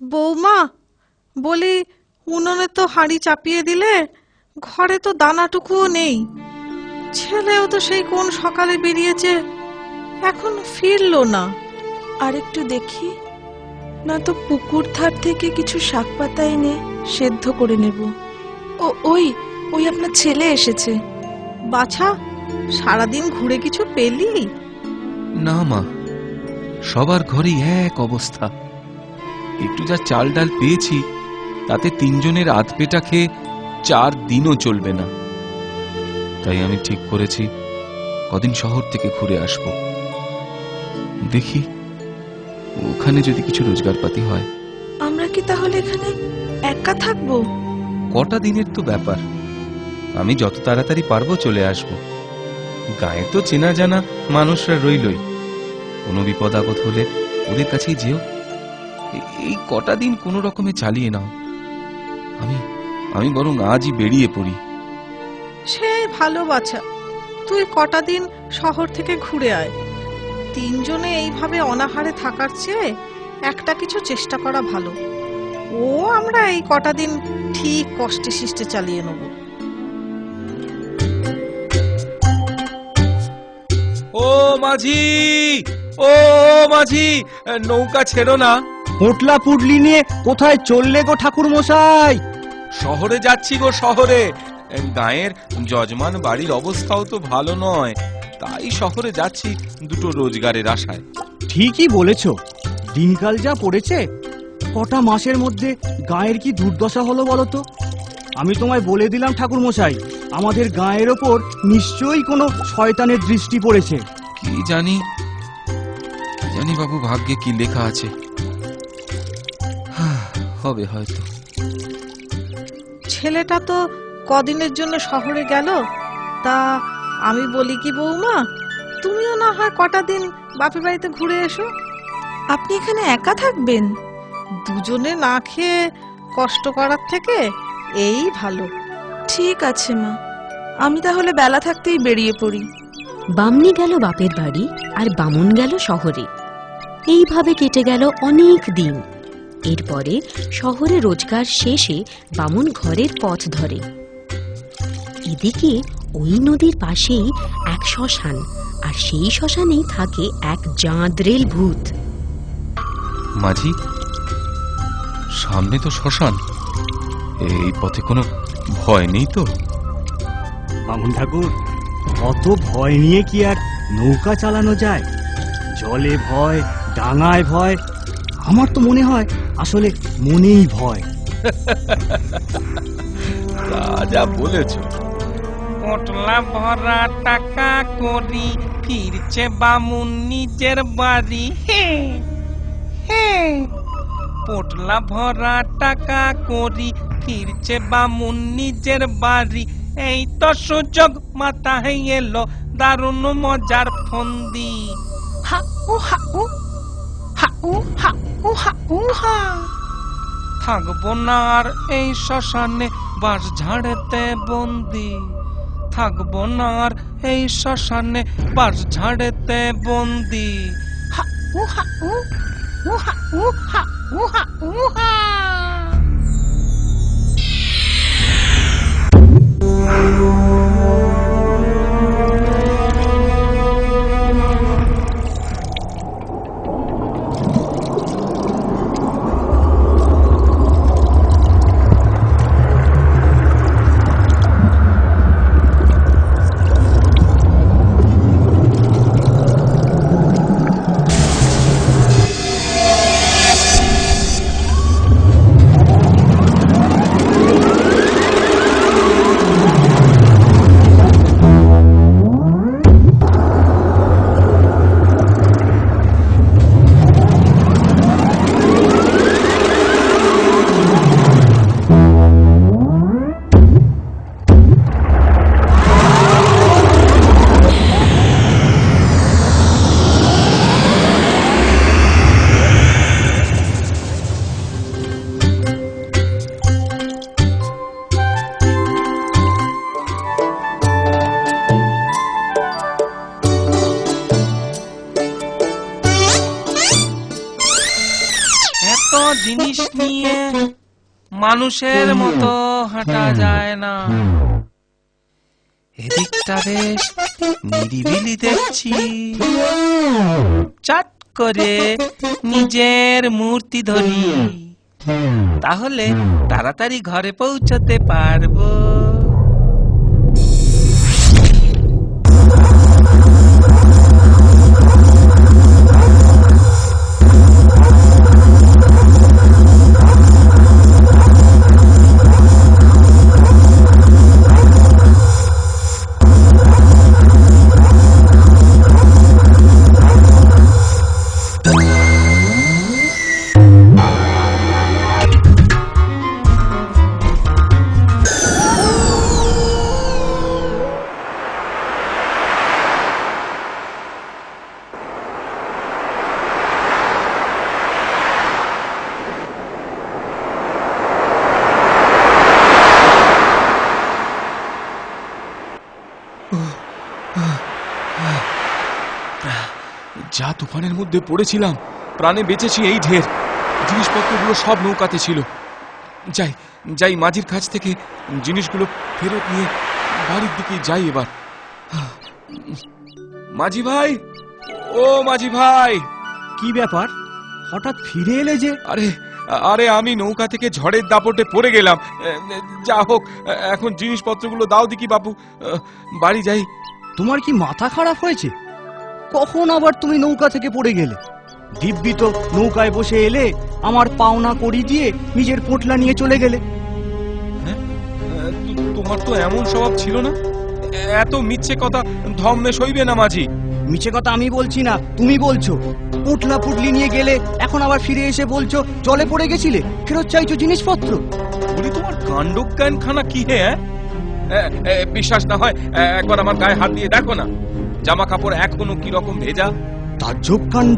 বৌমা, বলি উনুনে তো হাঁড়ি চাপিয়ে দিলে, ঘরে তো দানাটুকুও নেই। ছেলেও তো সেই কোন সকালে বেরিয়েছে, এখন ফিরলো না। আর একটু দেখি, না তো পুকুর ধার থেকে কিছু শাক পাতা এনে সেদ্ধ করে নেব। ওই ওই আপনার ছেলে এসেছে। বাছা, সারাদিন ঘুরে কিছু পেলি? না মা, সবার ঘরেই এক অবস্থা। একটু যা চাল ডাল পেয়েছি তাতে তিনজনের আধ পেটা খেয়ে 4 দিনও চলবে না। তাই আমি ঠিক করেছি কদিন শহর থেকে ঘুরে আসব। দেখি ওখানে যদি কিছু রোজগারপাতি হয়। আমরা কি তাহলে এখানে একা থাকবো? কটা দিনের তো ব্যাপার, আমি যত তাড়াতাড়ি পারবো চলে আসব। গায়ে তো চেনা জানা মানুষরা রইলই, কোনো বিপদ আপদ হলে ওদের কাছেই যেও। এই কটা দিন কোনো রকমে চালিয়ে নাও। আমি বরং আজই বেরিয়ে পড়ি। সে ভালো বাছা, তুই কটা দিন শহর থেকে ঘুরে আয়। তিনজনে এইভাবে অনাহারে থাকার চেয়ে একটা কিছু চেষ্টা করা ভালো। ও আমরা এই কটা দিন ঠিক কষ্টে শিষ্টে চালিয়ে নেব। ও মাঝি, ও মাঝি, নৌকা ছেড়ো না। পোটলা পুডলি নিয়ে কোথায় চললে গো ঠাকুর মশাই? শহরে যাচ্ছি গো, শহরে। গায়ের যজমান বাড়ির অবস্থাও তো ভালো নয়, তাই শহরে যাচ্ছি দুটো রোজগারের আশায়। ঠিকই বলেছ, দিনকাল যা পড়েছে, কটা মাসের মধ্যে গায়ের কি দুর্দশা হলো বলো তো। আমি তোমায় বলে দিলাম ঠাকুর মশাই, আমাদের গায়ের ওপর নিশ্চয়ই কোনো শয়তানের দৃষ্টি পড়েছে। কি জানি বাবু, ভাগ্যে কি লেখা আছে। হবে হয়তো। ছেলেটা তো কদিনের জন্য শহরে গেল, তা আমি বলি কি বৌমা, তুমিও না হয় কটা দিন বাপের বাড়িতে ঘুরে এসো। আপনি এখানে একা থাকবেন? দুজনে না খেয়ে কষ্ট করার থেকে এই ভালো। ঠিক আছে মা, আমি তাহলে বেলা থাকতেই বেরিয়ে পড়ি। বামনি গেল বাপের বাড়ি আর বামুন গেল শহরে। এইভাবে কেটে গেল অনেক দিন। এরপরে শহরে রোজগার শেষে বামুন ঘরের পথ ধরে। এদিকে ওই নদীর পাশেই এক শ্মশান, আর সেই শ্মশানেই থাকে এক জাঁদরেল ভূত। মাঝি, সামনে তো শ্মশান, এই পথে কোনো ভয় নেই তো? বামুন ঠাকুর, অত ভয় নিয়ে কি আর নৌকা চালানো যায়? জলে ভয়, ডাঙায় ভয়, আমার তো মনে হয় আসলে মনেই ভয়। যা বলেছ। পোটলা ভরা টাকা করি, ফিরছে বামুন নিজের বাড়ি। পোটলা ভরা টাকা করি, ফিরছে বামুন নিজের বাড়ি। এই তো সুযোগ মাথায় এলো, দারুণ মজার ফন্দি। হাউ হাউ হাউ হাউ হাউ হা। থাকবো না আর এই শ্মশানে বাঁশ ঝাড়েতে বন্দি। থাকবো না আর এই শ্মশানে বাঁশ ঝাড়েতে বন্দি। হাউ হাউ হাউ হাউ হাউ হা। জিনিস নিয়ে মানুষের মতো হাঁটা যায় না। এদিকটা বেশ নিরিবিলি দেখছি। চট করে নিজের মূর্তি ধরি, তাহলে তাড়াতাড়ি ঘরে পৌঁছতে পারবো। যা তুফানের মধ্যে পড়েছিলাম, প্রাণে বেঁচেছি এই ঢের। জিনিসপত্রগুলো সব নৌকাতে ছিল। যাই যাই মাঝির কাছ থেকে জিনিসগুলো ফেরত নিয়ে বাড়ির দিকে যাই এবার। মাঝি ভাই, ও মাঝি ভাই। কি ব্যাপার, হঠাৎ ফিরে এলে যে? আরে আরে আমি নৌকা থেকে ঝড়ের দাপটে পড়ে গেলাম। যা হোক, এখন জিনিসপত্রগুলো দাও দেখি বাপু, বাড়ি যাই। তোমার কি মাথা খারাপ হয়েছে? কখন আবার তুমি নৌকা থেকে পড়ে গেলে? দিব্যি তো নৌকায় বসে এলে, আমার পাওনা করি দিয়ে নিজের পোটলা নিয়ে চলে গেলে। তোমার তো এমন স্বভাব ছিল না। এত মিথ্যে কথা ধম্মে সইবে না মাঝি। মিছে কথা আমি বলছি না, তুমি বলছো। পোটলা পুটলি নিয়ে গেলে, এখন আবার ফিরে এসে বলছো জলে পড়ে গেছিলে, ফেরত চাইছো জিনিসপত্র। বলি তোমার কাণ্ডজ্ঞান খানা কি হে? বিশ্বাস না হয় একবার আমার গায়ে হাত দিয়ে দেখো না, জামা কাপড় এখনো কি রকম ভেজা। তাজ্জব কাণ্ড,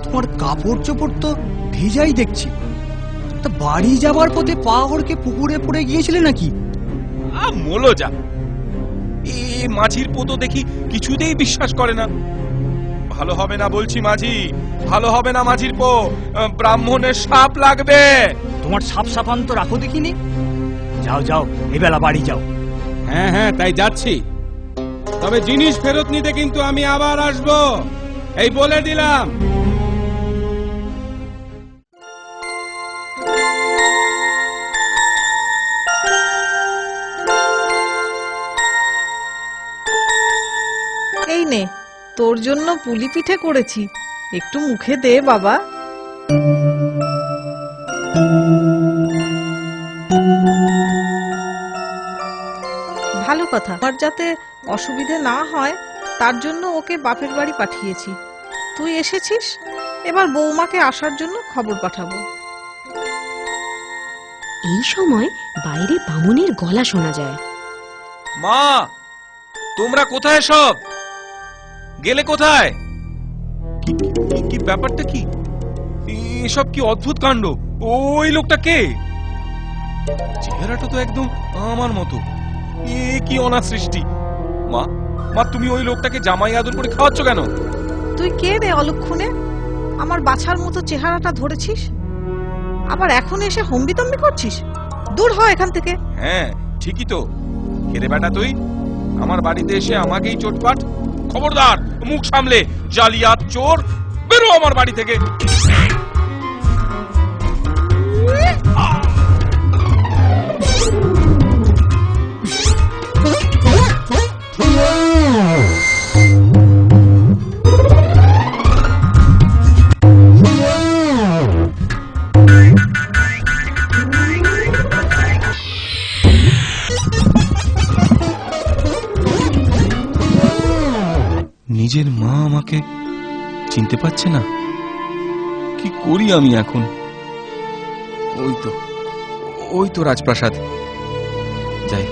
তোমার কাপড় চোপড় তো ভেজাই দেখছি। তা বাড়ি যাবার পথে পা হড়কে পুকুরে পড়ে গিয়েছিলে নাকি? মোলো যা, এ মাঝির পোতো দেখি কিছুতেই বিশ্বাস করে না। ভালো হবে না বলছি মাঝি, ভালো হবে না মাঝির পো, ব্রাহ্মণের সাপ লাগবে। তোমার সাপ সাপান্ত রাখো দেখিনি। যাও যাও, এবেলা বাড়ি যাও। হ্যাঁ হ্যাঁ, তাই যাচ্ছি। তবে জিনিস ফেরত নিতে কিন্তু আমি আবার আসবো, এই বলে দিলাম। এই নে, তোর জন্য পুলি পিঠে করেছি, একটু মুখে দে বাবা। ভালো কথা, আর যাতে অসুবিধে না হয় তার জন্য ওকে বাপের বাড়ি পাঠিয়েছি। তুই এসেছিস, এবার বৌমাকে আসার জন্য খবর পাঠাবো। এই সময় বাইরে বামুনের গলা শোনা যায়। মা, তোমরা কোথায় সব? গেলে কোথায়? কি ব্যাপারটা কি? এসব কি অদ্ভুত কাণ্ড? ওই লোকটা কে? চেহারাটা তো একদম আমার মতো। এ কি অনাসৃষ্টি! মা, মা, তুমি ওই লোকটাকে জামাই আদর করে খাওয়াচ্ছ কেন? তুই কে রে অলক্ষণে? আমার বাছার মতো চেহারাটা ধরেছিস, আবার এখন এসে হম্বিতম্বি করছিস? দূর হ এখান থেকে। হ্যাঁ ঠিকই তো। কেরে বেটা তুই আমার বাড়িতে এসে আমাকেই চোটপাট? খবরদার, মুখ সামলে, জালিয়াত চোর, বেরো আমার বাড়ি থেকে। নিজের মা আমাকে চিনতে পারছে না, কি করি আমি এখন? ওই তো রাজপ্রাসাদ। যাই,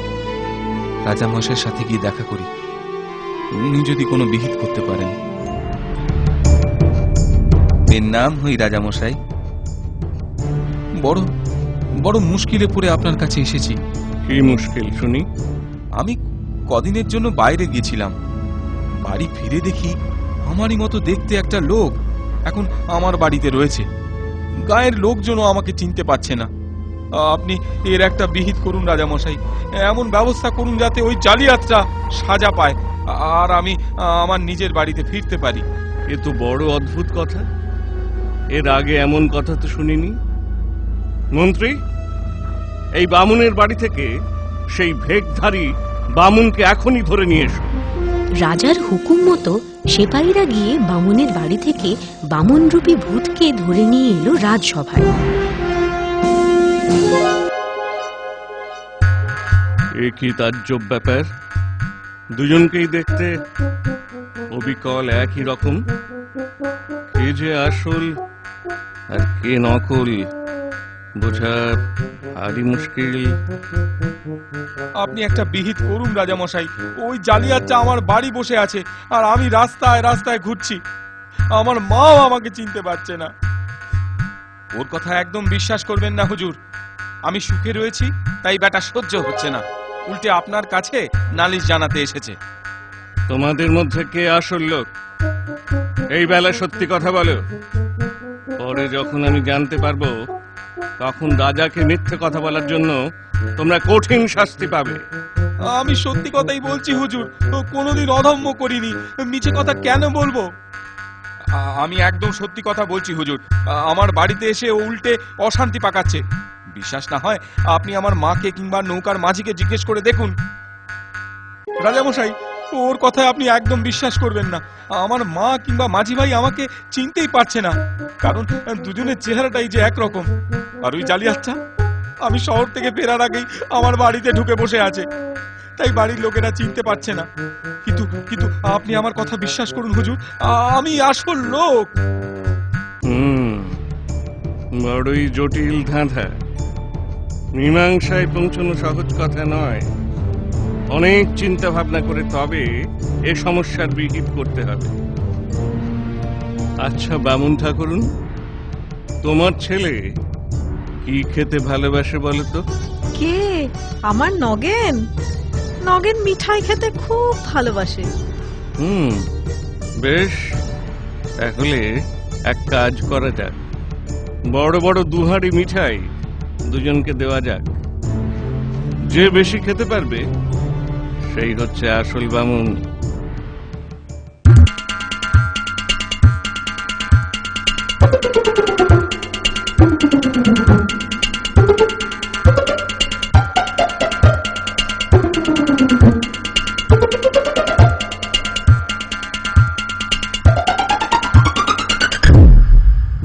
রাজামশাইয়ের সাথে গিয়ে দেখা করি, উনি যদি কোনো বিহিত করতে পারেন। এর নাম হই রাজামশাই, বড় বড় মুশকিলে পড়ে আপনার কাছে এসেছি। কি মুশকিল শুনি? আমি কদিনের জন্য বাইরে গিয়েছিলাম, বাড়ি ফিরে দেখি আমারই মতো দেখতে একটা লোক এখন আমার বাড়িতে রয়েছে। গায়ের লোকজনও আমাকে চিনতে পারছে না। আপনি এর একটা বিহিত করুন রাজামশাই, এমন ব্যবস্থা করুন যাতে ওই জালিয়াতটা সাজা পায় আর আমি আমার নিজের বাড়িতে ফিরতে পারি। এ তো বড় অদ্ভুত কথা, এর আগে এমন কথা তো শুনিনি। মন্ত্রী, এই বামুনের বাড়ি থেকে সেই ভেকধারী বামুনকে এখনই ধরে নিয়ে এসো। রাজার হুকুম মতো সেপাহীরা গিয়ে বামুনের বাড়ি থেকে বামুনরূপী ভূতকে ধরে নিয়ে এলো রাজসভায়। এ কি তাজ্জব ব্যাপার! দুজনকেই দেখতে অবিকল একই রকম। কে যে আসল আর কে নকল বোঝা ভারী মুশকিল। আপনি একটা বিহিত করুন রাজামশাই, ওই জালিয়াতটা আমার বাড়ি বসে আছে আর আমি রাস্তায় রাস্তায় ঘুরছি। আমার মাও আমাকে চিনতে পারছে না। ওর কথা একদম বিশ্বাস করবেন না হুজুর, আমি সুখে রয়েছি তাই ব্যাটা সহ্য হচ্ছে না, উল্টে আপনার কাছে নালিশ জানাতে এসেছে। তোমাদের মধ্যে কে আসল লোক এই বেলা সত্যি কথা বলো। পরে যখন আমি জানতে পারবো তখন রাজাকে মিথ্যে কথা বলার জন্য তোমরা কঠিন শাস্তি পাবে। আমি সত্যি কথাই বলছি হুজুর, কোনোদিন অধম্য করিনি, মিছে কথা কেন বলবো? আমি একদম সত্যি কথা বলছি হুজুর, আমার বাড়িতে এসে ও উল্টে অশান্তি পাকাচ্ছে। বিশ্বাস না হয় আপনি আমার মাকে কিংবা নৌকার মাঝিকে জিজ্ঞেস করে দেখুন। রাজামশাই, ওর কথায় আপনি একদম বিশ্বাস করবেন না। আমার মা কিংবা মাঝি ভাই আমাকে চিনতেই পারছে না, কারণ দুজনের চেহারাটাই যে একরকম। আর ওই জালিয়াতটা আমি শহর থেকে ফেরার আগেই আমার বাড়িতে ঢুকে বসে আছে, তাই বাড়ির লোকেরা চিনতে পারছে না। কিন্তু কিন্তু আপনি আমার কথা বিশ্বাস করুন হুজুর, আমি আসল লোক। বড়ই জটিল ধাঁধা, মীমাংসায় পৌঁছানো সহজ কথা নয়। অনেক চিন্তা ভাবনা করে তবে এ সমস্যার বিহিত করতে হবে। আচ্ছা বামুন ঠাকুরুন, তোমার ছেলে কি খেতে ভালোবাসে বলো তো? কে? আমার নগেন? নগেন মিঠাই খেতে খুব ভালোবাসে। বেশ, তাহলে এক কাজ করা যাক, বড় বড় দুহাড়ি মিঠাই দুজনকে দেওয়া যাক। যে বেশি খেতে পারবে সেই হচ্ছে আসল বামুন।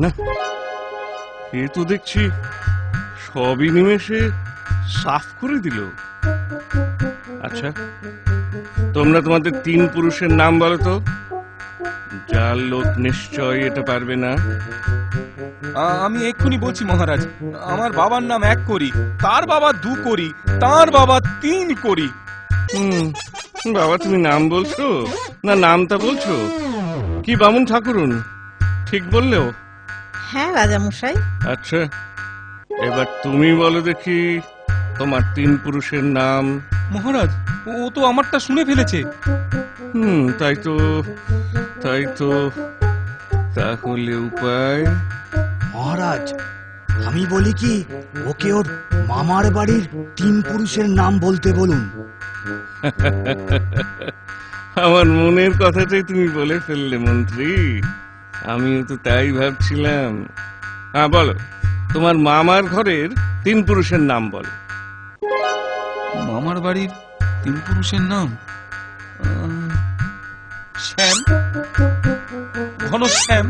না, এ তো দেখছি সবই নিমেষে সাফ করে দিল। আচ্ছা, তোমরা তোমাদের তিন পুরুষের নাম বলো তো। যার লোক নিশ্চয় এটা পারবে না। আমি এক্ষুনি বলছি মহারাজ, আমার বাবার নাম 1 করি, তার বাবা 2 করি, তার বাবা 3 করি। বাবা, তুমি নাম বলছো না নামটা বলছো? কি বামুন ঠাকুরুন, ঠিক বললেও? হ্যাঁ রাজামশাই। আচ্ছা, এবার তুমি বলো দেখি তোমার 3 পুরুষের নাম। মহারাজ, ও তো আমারটা শুনে ফেলেছে। তাই তো তাহলে উপায়? মহারাজ, আমি বলি কি, ওকে ওর মামার বাড়ির 3 পুরুষের নাম বলতে বলুন। আমার মনের কথাটাই তুমি বলে ফেললে মন্ত্রী, আমিও তো তাই ভাবছিলাম। হ্যাঁ বলো, তোমার মামার ঘরের 3 পুরুষের নাম বলো। মামার বাড়ির 3 পুরুষের নাম? শ্যাম, ঘনশ্যাম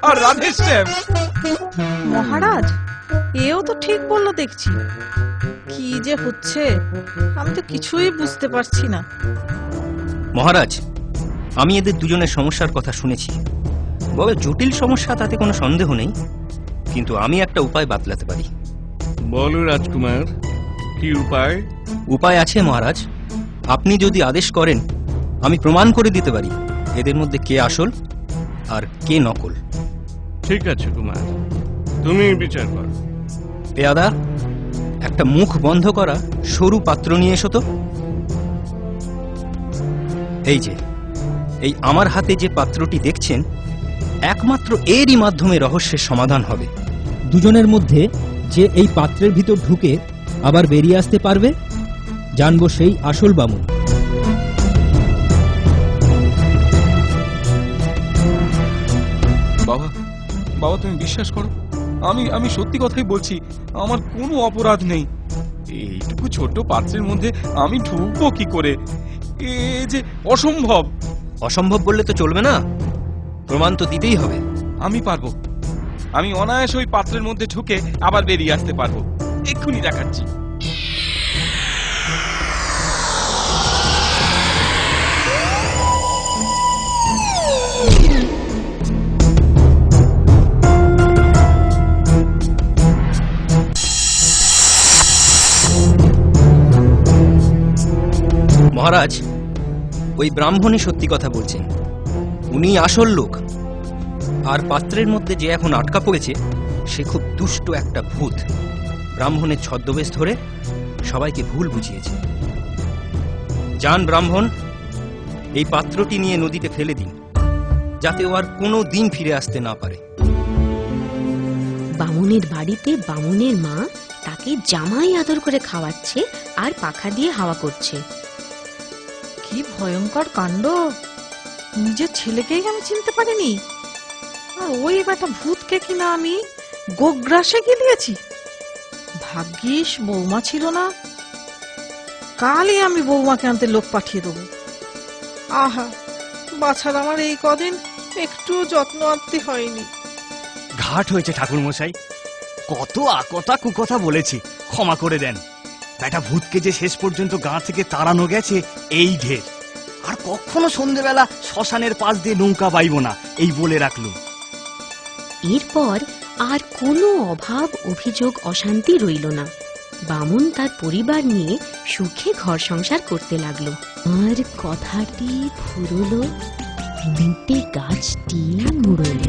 আর রাধেশ্যাম। মহারাজ, এও তো ঠিক বললো দেখছি। কি যে হচ্ছে আমি তো কিছুই বুঝতে পারছি না। মহারাজ, আমি এদের দুজনের সমস্যার কথা শুনেছি। বড় জটিল সমস্যা, তাতে কোনো সন্দেহ নেই, কিন্তু আমি একটা উপায় বাতলাতে পারি। বলো রাজকুমার, কি উপায়? উপায় আছে মহারাজ, আপনি যদি আদেশ করেন আমি প্রমাণ করে দিতে পারি এদের মধ্যে কে আসল আর কে নকল। ঠিক আছে কুমার, তুমি বিচার করো। পেয়াদা, একটা মুখ বন্ধ করা সরু পাত্র নিয়ে এসো তো। এই যে, এই আমার হাতে যে পাত্রটি দেখছেন, একমাত্র এরই মাধ্যমে রহস্যের সমাধান হবে। দুজনের মধ্যে যে এই পাত্রের ভিতর ঢুকে আবার বেরিয়ে আসতে পারবে, জানবো সেই আসল বামুন। বাবা, বাবা তুমি বিশ্বাস করো, আমি সত্যি কথাই বলছি, আমার কোনো অপরাধ নেই। এইটুকু ছোট পাত্রের মধ্যে আমি ঢুকবো কি করে? এ যে অসম্ভব। অসম্ভব বললে তো চলবে না, প্রমাণ তো দিতেই হবে। আমি পারবো, আমি অনায়াস ওই পাত্রের মধ্যে ঢুকে আবার বেরিয়ে আসতে পারবো। এক্ষুনি দেখাচ্ছি। মহারাজ, ওই ব্রাহ্মণই সত্যি কথা বলছেন, উনি আসল লোক। আর পাত্রের মধ্যে যে এখন আটকা পড়েছে সে খুব দুষ্ট একটা ভূত। ব্রাহ্মণের ছদ্মবেশ ধরে সবাইকে ভুল বুঝিয়েছে। যান ব্রাহ্মণ, এই পাত্রটি নিয়ে নদীতে ফেলে দিন, যাতে ও আর কোনো দিন ফিরে আসতে না পারে। বামুনের বাড়িতে বামুনের মা তাকে জামাই আদর করে খাওয়াচ্ছে আর পাখা দিয়ে হাওয়া করছে। কি ভয়ঙ্কর কাণ্ড! নিজের ছেলেকেই আমি চিনতে পারিনি, আর ওই বেটা ভূতকে কিনা আমি গোগ্রাসে গিলিয়েছি। ভাগ্যিস বৌমা ছিল না, কালই আমি বৌমাকে আনতে লোক পাঠিয়ে দেবো। আহা, বাছার আমার এই কদিন একটু যত্ন আত্তি হয়নি। ঘাট হয়েছে ঠাকুর মশাই, কত আকথা কুকথা বলেছি, ক্ষমা করে দেন। বেটা ভূতকে যে শেষ পর্যন্ত গাঁ থেকে তাড়ানো গেছে এই ঢের। আর কখনো সন্ধেবেলা শ্মশানের পাশ দিয়ে নৌকা বাইব না, এই বলে রাখলো। এরপর আর কোনো অভাব, অভিযোগ, অশান্তি রইল না। বামুন তার পরিবার নিয়ে সুখে ঘর সংসার করতে লাগলো। আর কথাটি ফুরলো, তিনটে গাছটি মুড়লো।